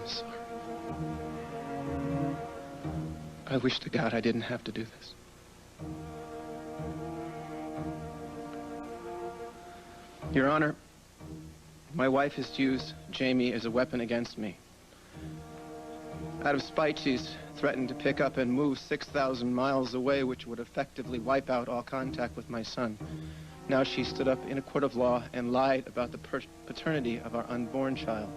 I'm sorry. I wish to God I didn't have to do this. Your Honor, my wife has used Jamie as a weapon against me. Out of spite, she's threatened to pick up and move 6,000 miles away, which would effectively wipe out all contact with my son. Now she stood up in a court of law and lied about the paternity of our unborn child.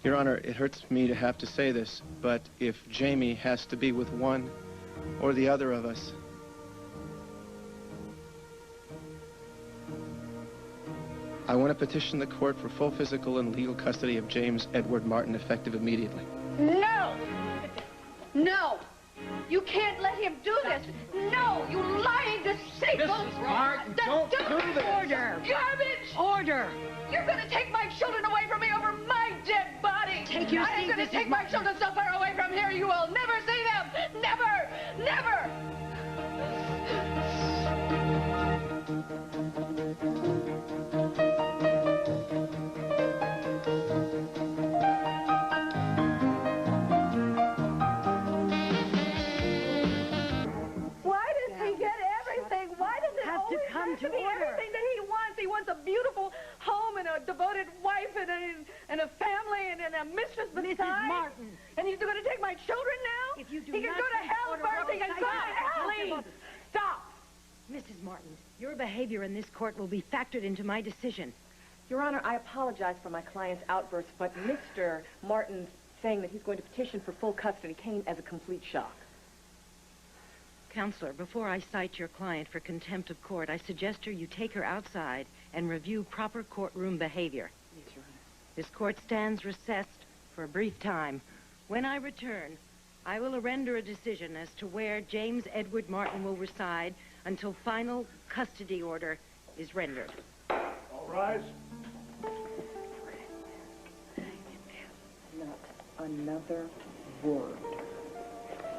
Your Honor, it hurts me to have to say this, but if Jamie has to be with one or the other of us, I want to petition the court for full physical and legal custody of James Edward Martin, effective immediately. No! No! You can't let him do this! No! You lying, deceitful! Mrs. Martin, don't do this! Order! Garbage! Order! You're gonna take my children away from me over my dead body! Take your seat, I'm gonna take my children so far away from here you will never see them! Never! Never! Everything that he wants. He wants a beautiful home and a devoted wife and a family and a mistress beside. Mrs. Martin. And he's going to take my children now? If you do he can not go to hell first. He can go to hell. Please, stop. Mrs. Martin, your behavior in this court will be factored into my decision. Your Honor, I apologize for my client's outburst, but Mr. Martin's saying that he's going to petition for full custody came as a complete shock. Counselor, before I cite your client for contempt of court, I suggest you take her outside and review proper courtroom behavior. Yes, Your Honor. This court stands recessed for a brief time. When I return, I will render a decision as to where James Edward Martin will reside until final custody order is rendered. All rise. Not another word.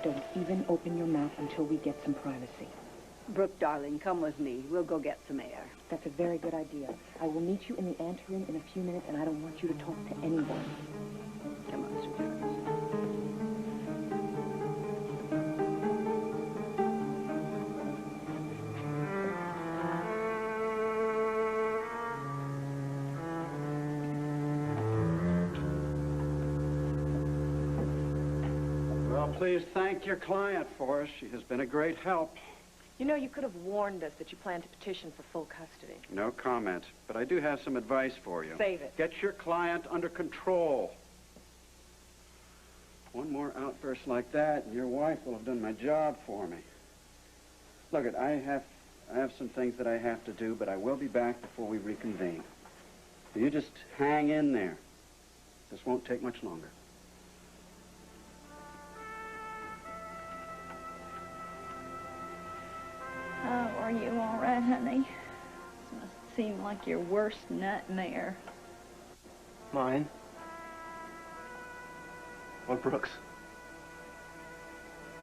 Don't even open your mouth until we get some privacy. Brooke, darling, come with me. We'll go get some air. That's a very good idea. I will meet you in the anteroom in a few minutes, and I don't want you to talk to anyone. Come on, sweetheart. Please thank your client for us. She has been a great help. You know, you could have warned us that you plan to petition for full custody. No comment, but I do have some advice for you. Save it. Get your client under control. One more outburst like that, and your wife will have done my job for me. Look, I have some things that I have to do, but I will be back before we reconvene. You just hang in there. This won't take much longer. Oh, are you all right, honey? This must seem like your worst nightmare. Mine? Or Brooks?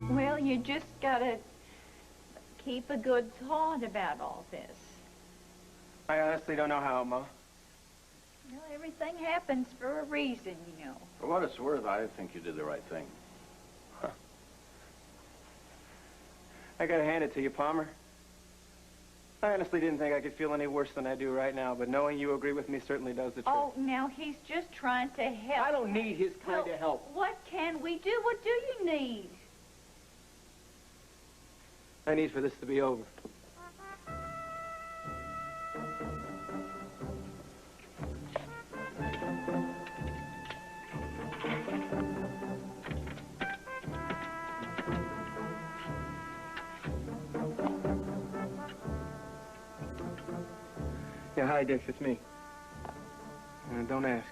Well, you just gotta keep a good thought about all this. I honestly don't know how, Ma. Well, everything happens for a reason, you know. For what it's worth, I think you did the right thing. Huh. I gotta hand it to you, Palmer. I honestly didn't think I could feel any worse than I do right now, but knowing you agree with me certainly does the trick. Oh, now he's just trying to help. I don't need his kind of help. What can we do? What do you need? I need for this to be over. Yeah, hi, Dix, it's me. Don't ask.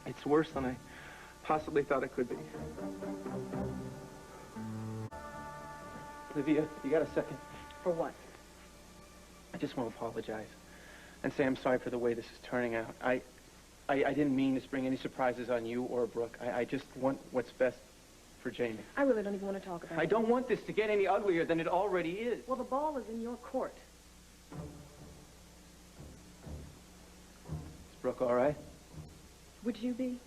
It's worse than I possibly thought it could be. Olivia, you got a second? For what? I just want to apologize and say I'm sorry for the way this is turning out. I didn't mean to spring any surprises on you or Brooke. I just want what's best for Jamie. I really don't even want to talk about it. I don't want this to get any uglier than it already is. Well, the ball is in your court. Is Brooke all right? Would you be?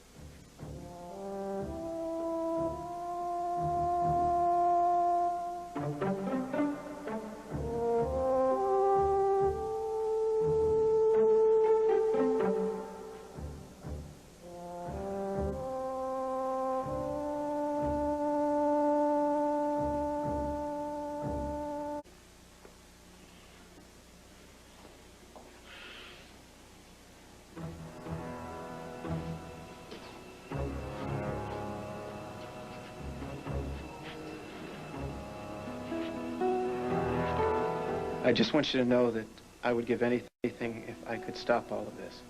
I just want you to know that I would give anything if I could stop all of this.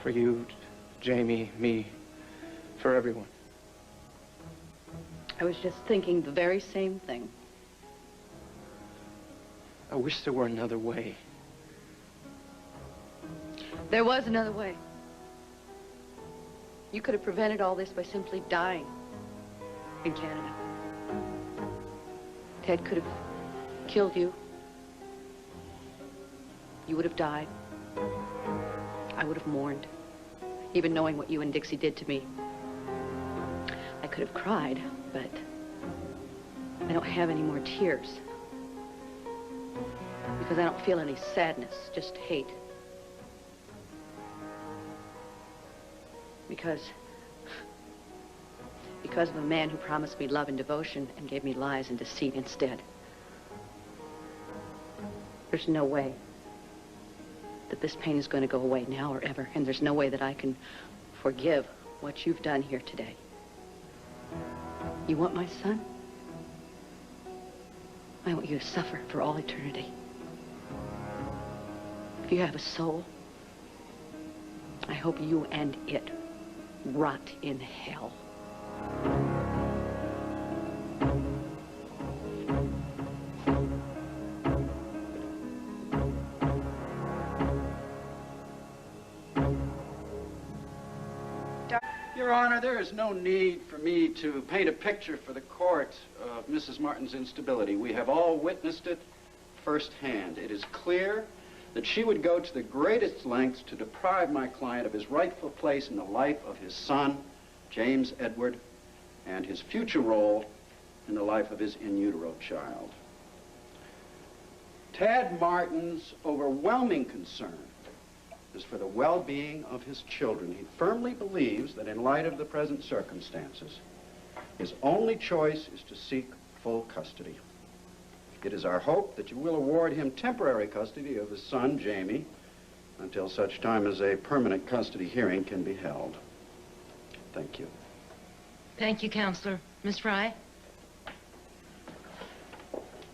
For you, Jamie, me, for everyone. I was just thinking the very same thing. I wish there were another way. There was another way. You could have prevented all this by simply dying in Canada. Ted could have killed you. You would have died. I would have mourned, even knowing what you and Dixie did to me. I could have cried, but I don't have any more tears. Because I don't feel any sadness, just hate. Because of a man who promised me love and devotion and gave me lies and deceit instead. There's no way that this pain is going to go away now or ever, and there's no way that I can forgive what you've done here today. You want my son? I want you to suffer for all eternity. If you have a soul, I hope you and it rot in hell. Your Honor, there is no need for me to paint a picture for the court of Mrs. Martin's instability. We have all witnessed it firsthand. It is clear that she would go to the greatest lengths to deprive my client of his rightful place in the life of his son, James Edward, and his future role in the life of his in utero child. Tad Martin's overwhelming concern is for the well-being of his children. He firmly believes that in light of the present circumstances, his only choice is to seek full custody. It is our hope that you will award him temporary custody of his son, Jamie, until such time as a permanent custody hearing can be held. Thank you. Thank you, Counselor. Miss Fry?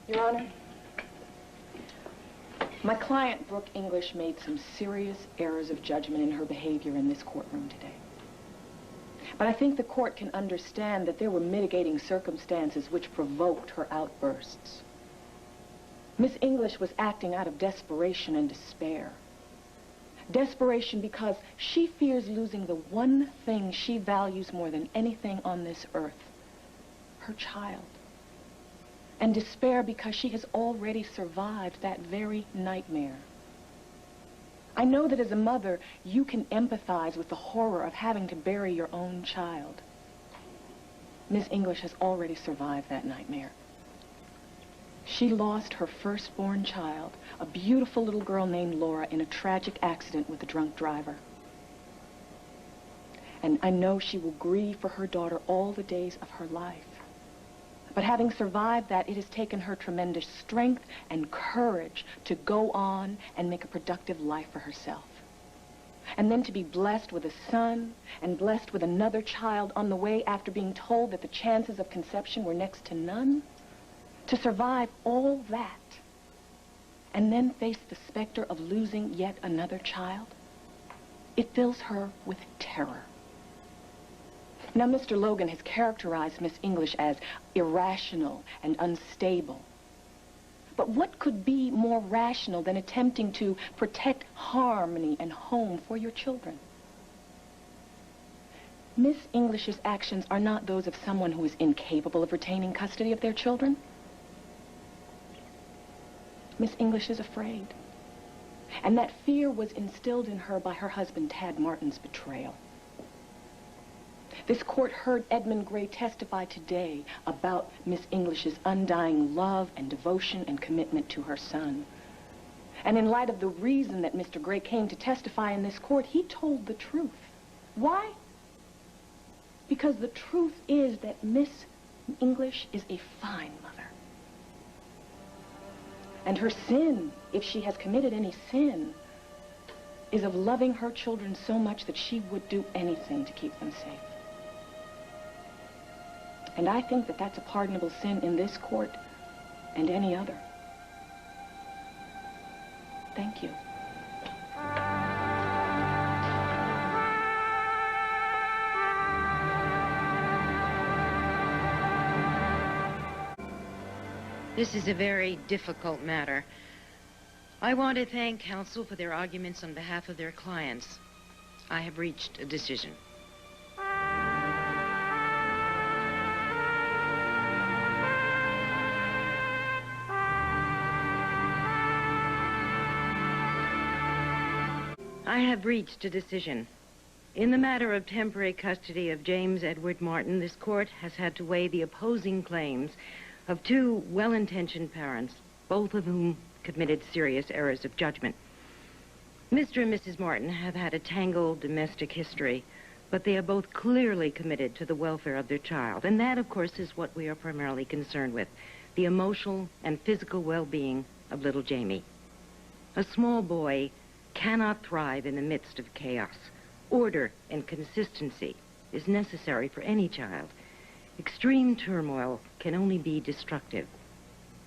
Your Honor, my client, Brooke English, made some serious errors of judgment in her behavior in this courtroom today. But I think the court can understand that there were mitigating circumstances which provoked her outbursts. Miss English was acting out of desperation and despair. Desperation because she fears losing the one thing she values more than anything on this earth, her child. And despair because she has already survived that very nightmare. I know that as a mother, you can empathize with the horror of having to bury your own child. Miss English has already survived that nightmare. She lost her firstborn child, a beautiful little girl named Laura, in a tragic accident with a drunk driver. And I know she will grieve for her daughter all the days of her life. But having survived that, it has taken her tremendous strength and courage to go on and make a productive life for herself. And then to be blessed with a son and blessed with another child on the way after being told that the chances of conception were next to none. To survive all that and then face the specter of losing yet another child, it fills her with terror. Now, Mr. Logan has characterized Miss English as irrational and unstable. But what could be more rational than attempting to protect harmony and home for your children? Miss English's actions are not those of someone who is incapable of retaining custody of their children. Miss English is afraid. And that fear was instilled in her by her husband, Tad Martin's betrayal. This court heard Edmund Gray testify today about Miss English's undying love and devotion and commitment to her son. And in light of the reason that Mr. Gray came to testify in this court, he told the truth. Why? Because the truth is that Miss English is a fine mother. And her sin, if she has committed any sin, is of loving her children so much that she would do anything to keep them safe. And I think that that's a pardonable sin in this court and any other. Thank you. This is a very difficult matter. I want to thank counsel for their arguments on behalf of their clients. I have reached a decision. I have reached a decision. In the matter of temporary custody of James Edward Martin, this court has had to weigh the opposing claims of two well-intentioned parents, both of whom committed serious errors of judgment. Mr. and Mrs. Martin have had a tangled domestic history, but they are both clearly committed to the welfare of their child. And that, of course, is what we are primarily concerned with, the emotional and physical well-being of little Jamie. A small boy cannot thrive in the midst of chaos. Order and consistency is necessary for any child. Extreme turmoil can only be destructive.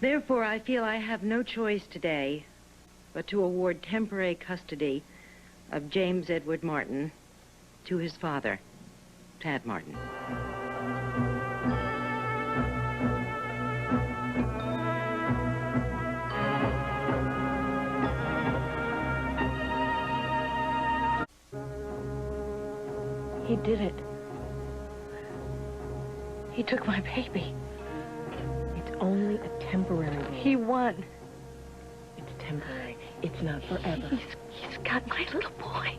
Therefore, I feel I have no choice today but to award temporary custody of James Edward Martin to his father, Tad Martin. He did it. He took my baby. It's only a temporary baby. He won. It's temporary. It's not forever. He's got my little boy.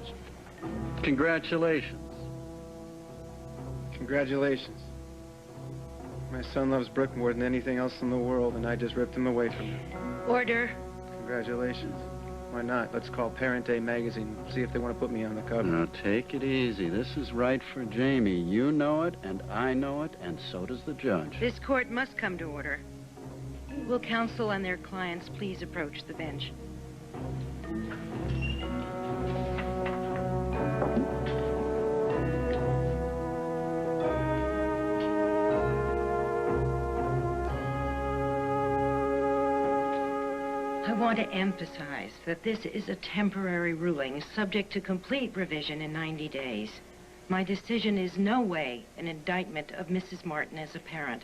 Congratulations. Congratulations. My son loves Brooke more than anything else in the world, and I just ripped him away from him. Order. Congratulations. Why not? Let's call Parent Day magazine, see if they want to put me on the cover. Now, take it easy. This is right for Jamie. You know it, and I know it, and so does the judge. This court must come to order. Will counsel and their clients please approach the bench? I want to emphasize that this is a temporary ruling subject to complete revision in 90 days. My decision is no way an indictment of Mrs. Martin as a parent.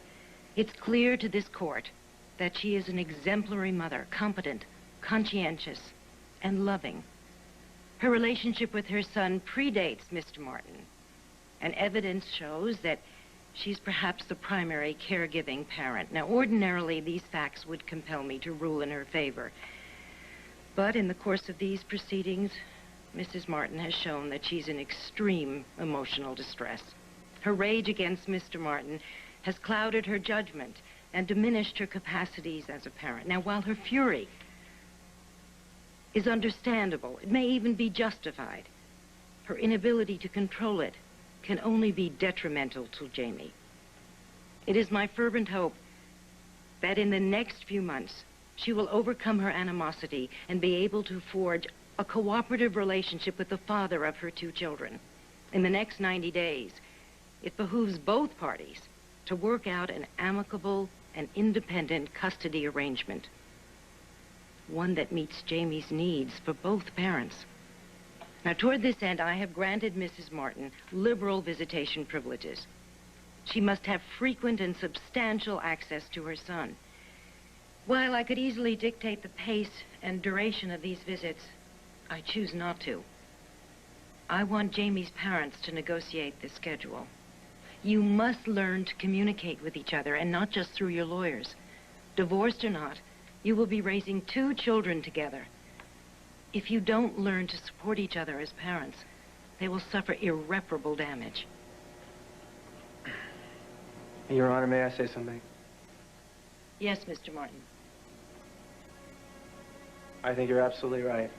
It's clear to this court that she is an exemplary mother, competent, conscientious, and loving. Her relationship with her son predates Mr. Martin, and evidence shows that she's perhaps the primary caregiving parent. Now, ordinarily, these facts would compel me to rule in her favor. But in the course of these proceedings, Mrs. Martin has shown that she's in extreme emotional distress. Her rage against Mr. Martin has clouded her judgment and diminished her capacities as a parent. Now, while her fury is understandable, it may even be justified, her inability to control it can only be detrimental to Jamie. It is my fervent hope that in the next few months, she will overcome her animosity and be able to forge a cooperative relationship with the father of her two children. In the next 90 days, it behooves both parties to work out an amicable and independent custody arrangement, one that meets Jamie's needs for both parents. Now, toward this end, I have granted Mrs. Martin liberal visitation privileges. She must have frequent and substantial access to her son. While I could easily dictate the pace and duration of these visits, I choose not to. I want Jamie's parents to negotiate the schedule. You must learn to communicate with each other, and not just through your lawyers. Divorced or not, you will be raising two children together. If you don't learn to support each other as parents, they will suffer irreparable damage. Your Honor, may I say something? Yes, Mr. Martin. I think you're absolutely right.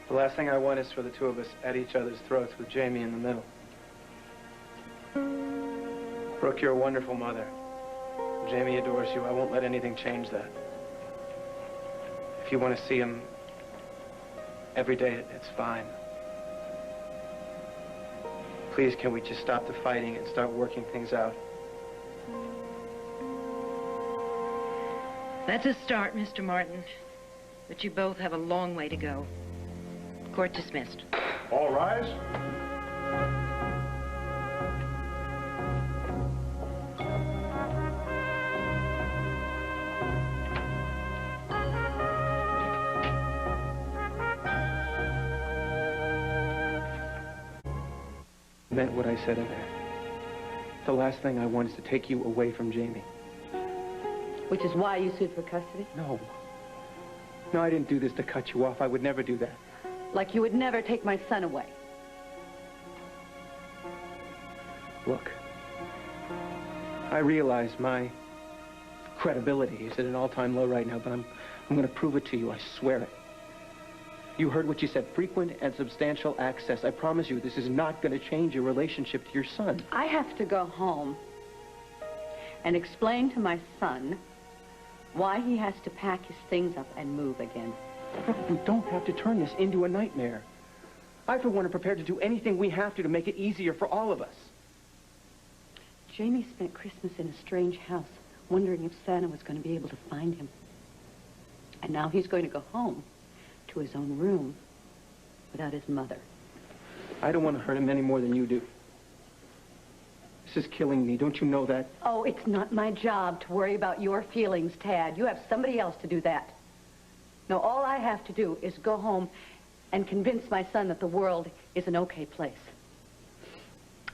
The last thing I want is for the two of us at each other's throats with Jamie in the middle. Brooke, you're a wonderful mother. Jamie adores you. I won't let anything change that. If you want to see him every day, it's fine. Please, can we just stop the fighting and start working things out? That's a start, Mr. Martin. But you both have a long way to go. Court dismissed. All rise. I meant what I said in there. The last thing I want is to take you away from Jamie. Which is why you sued for custody? No. No, I didn't do this to cut you off. I would never do that. Like you would never take my son away. Look, I realize my credibility is at an all-time low right now, but I'm going to prove it to you. I swear it. You heard what you said, frequent and substantial access. I promise you, this is not going to change your relationship to your son. I have to go home and explain to my son why he has to pack his things up and move again. We don't have to turn this into a nightmare. I, for one, am prepared to do anything we have to make it easier for all of us. Jamie spent Christmas in a strange house, wondering if Santa was going to be able to find him. And now he's going to go home to his own room without his mother. I don't want to hurt him any more than you do. This is killing me. Don't you know that? Oh, it's not my job to worry about your feelings, Tad. You have somebody else to do that. No, all I have to do is go home and convince my son that the world is an okay place.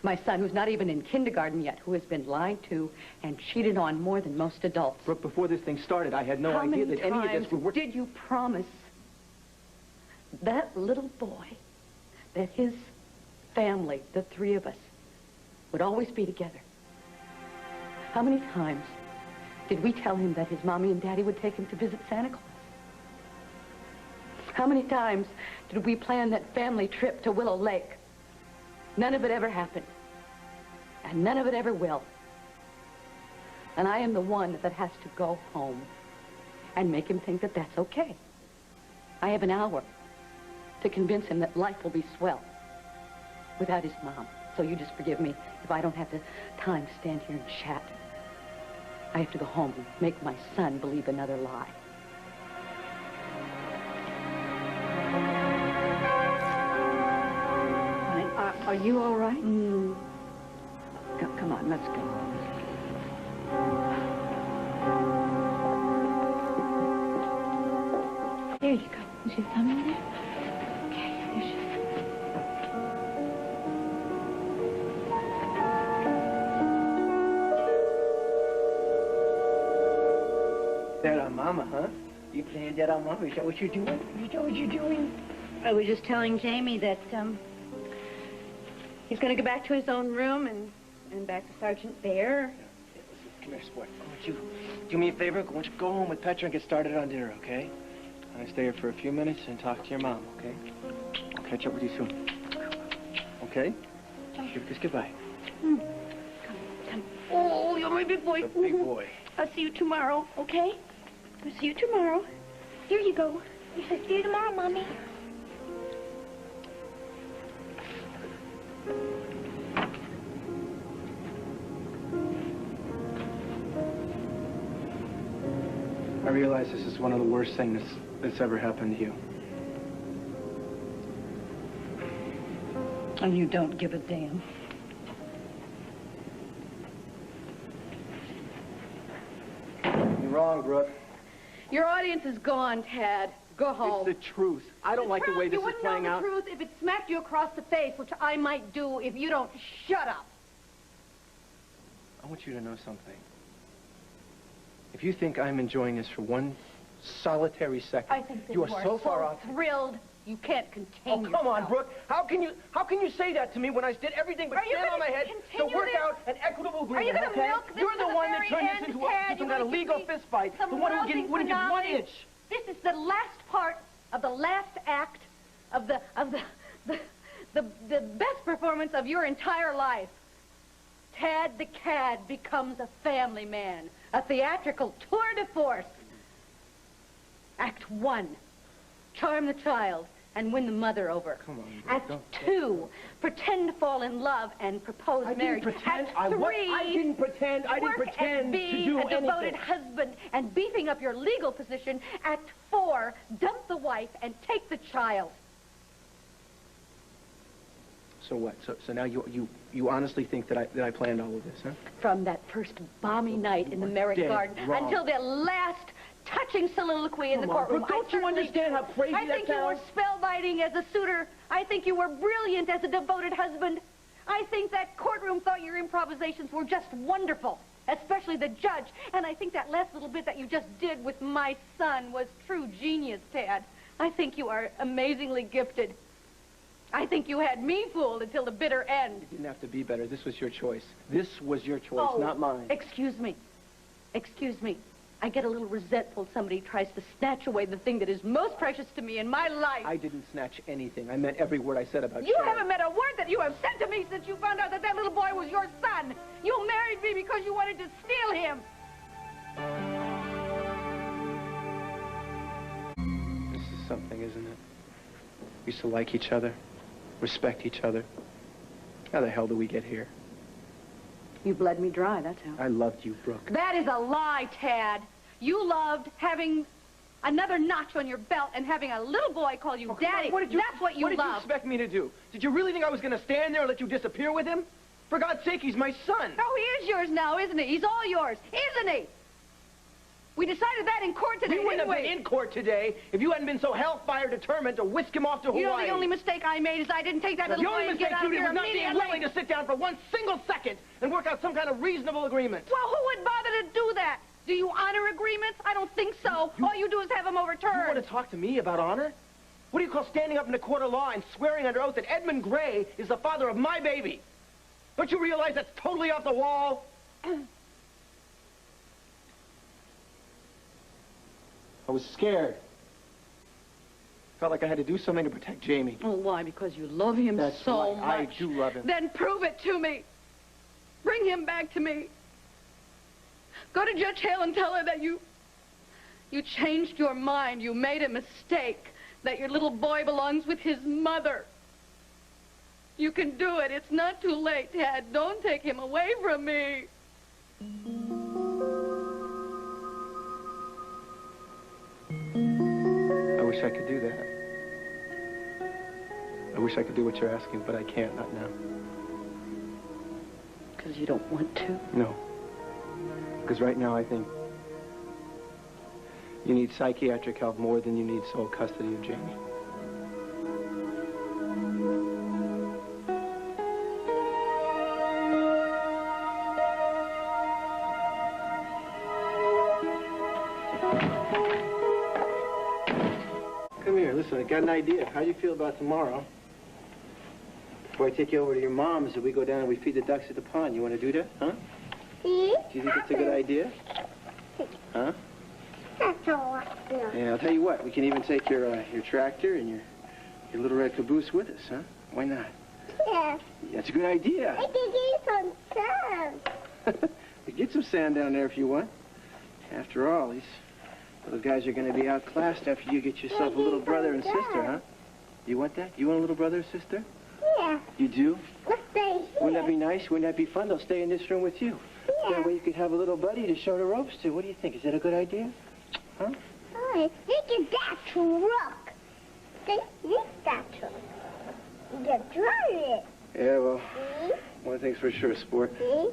My son, who's not even in kindergarten yet, who has been lied to and cheated on more than most adults. Brooke, before this thing started, I had no idea that any of this would work. Did you promise that little boy that his family, the three of us, would always be together? How many times did we tell him that his mommy and daddy would take him to visit Santa Claus? How many times did we plan that family trip to Willow Lake? None of it ever happened. And none of it ever will. And I am the one that has to go home and make him think that that's okay. I have an hour to convince him that life will be swell without his mom. So you just forgive me if I don't have the time to stand here and chat. I have to go home and make my son believe another lie. Are you all right? Come on, let's go. There you go. Is your thumb in there? Okay, there's your That our mama, huh? You playing that our mama? Is that what you're doing? Is that what you're doing? I was just telling Jamie that, he's going to go back to his own room and back to Sergeant Bear. Come here, sport. Why don't you do me a favor? Why don't you go home with Petra and get started on dinner, okay? I stay here for a few minutes and talk to your mom, okay? I'll catch up with you soon. Okay? Give a kiss goodbye. Come. Oh, you're my big boy. A big boy. I'll see you tomorrow, okay? I'll see you tomorrow. Here you go. You said see you tomorrow, Mommy. I realize this is one of the worst things that's ever happened to you. And you don't give a damn. You're wrong, Brooke. Your audience is gone, Tad. Go home. It's the truth. I don't like the way this is playing out. You wouldn't know the truth if it smacked you across the face, which I might do if you don't shut up. I want you to know something. If you think I'm enjoying this for one solitary second, I think that you are so far off. thrilled You can't contain Oh, come on, yourself. Brooke. How can you say that to me when I did everything but stand on my head to work out an equitable agreement? Are you going to okay? milk this You're to the one that very turned end, this into Ted? some kind of legal fist fight. The one who wouldn't give 1 inch. This is the last part of the last act of the best performance of your entire life. Tad the Cad becomes a family man, a theatrical tour de force. Act 1, charm the child and win the mother over. Come on, Act 2, pretend to fall in love and propose marriage. Pretend. Act 3, I didn't pretend. I didn't pretend to do a devoted anything. husband and beefing up your legal position. Act 4, dump the wife and take the child. So what? So now you honestly think that I planned all of this, huh? From that first balmy night in the Merrick Dead Garden wrong. until the last touching soliloquy in the Come on, courtroom. Brooke, don't you understand how crazy I that think you were sounds? spellbinding as a suitor. I think you were brilliant as a devoted husband. I think that courtroom thought your improvisations were just wonderful, especially the judge. And I think that last little bit that you just did with my son was true genius, Tad. I think you are amazingly gifted. I think you had me fooled until the bitter end. You didn't have to be better. This was your choice. This was your choice, Oh, not mine. Excuse me. Excuse me. I get a little resentful if somebody tries to snatch away the thing that is most precious to me in my life. I didn't snatch anything. I meant every word I said about You Sharon. haven't met a word that you have said to me since you found out that that little boy was your son. You married me because you wanted to steal him. This is something, isn't it? We used to like each other, respect each other. How the hell do we get here? You bled me dry, that's how. I loved you, Brooke. That is a lie, Tad. You loved having another notch on your belt and having a little boy call you Daddy. That's what you What did you loved. expect me to do? Did you really think I was going to stand there and let you disappear with him? For God's sake, he's my son. Oh, he is yours now, isn't he? He's all yours, isn't he? We decided that in court today, We wouldn't didn't have been in court today if you hadn't been so hellfire determined to whisk him off to Hawaii. You know, the only mistake I made is I didn't take that little The boy only and mistake get out you of did here was not being immediately. willing to sit down for one single second and work out some kind of reasonable agreement. Well, who would bother to do that? Do you honor agreements? I don't think so. All you do is have them You overturned. want to talk to me about honor? What do you call standing up in a court of law and swearing under oath that Edmund Gray is the father of my baby? Don't you realize that's totally off the wall? I was scared. Felt like I had to do something to protect Jamie. Oh, why? Because you love him That's so right. much. I do love him. Then prove it to me. Bring him back to me. Go to Judge Hale and tell her that you changed your mind. You made a mistake. That your little boy belongs with his mother. You can do it. It's not too late, Tad. Don't take him away from me. I wish I could do that. I wish I could do what you're asking, but I can't, not now. Because you don't want to? No. Because right now I think you need psychiatric help more than you need sole custody of Jamie. Come here, listen, I got an idea. How do you feel about tomorrow? Before I take you over to your mom's and we go down and we feed the ducks at the pond. You want to do that, huh? Do you think it's a good idea? Huh? Yeah, I'll tell you what. We can even take your tractor and your little red caboose with us, huh? Why not? Yeah. That's a good idea. I can get some sand. We get some sand down there if you want. After all, these little guys are going to be outclassed after you get yourself a little brother and sister, huh? You want that? You want a little brother or sister? Yeah. You do? Let's stay here. Wouldn't that be nice? Wouldn't that be fun? They'll stay in this room with you. Yeah. That way you could have a little buddy to show the ropes to. What do you think? Is that a good idea? Huh? Oh, look at that truck. Look at that truck. You can drive it. Yeah, well, See? one thing's for sure, sport. See?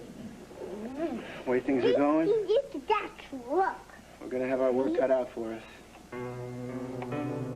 The way things are going, Look at that truck. we're going to have our work cut out for us.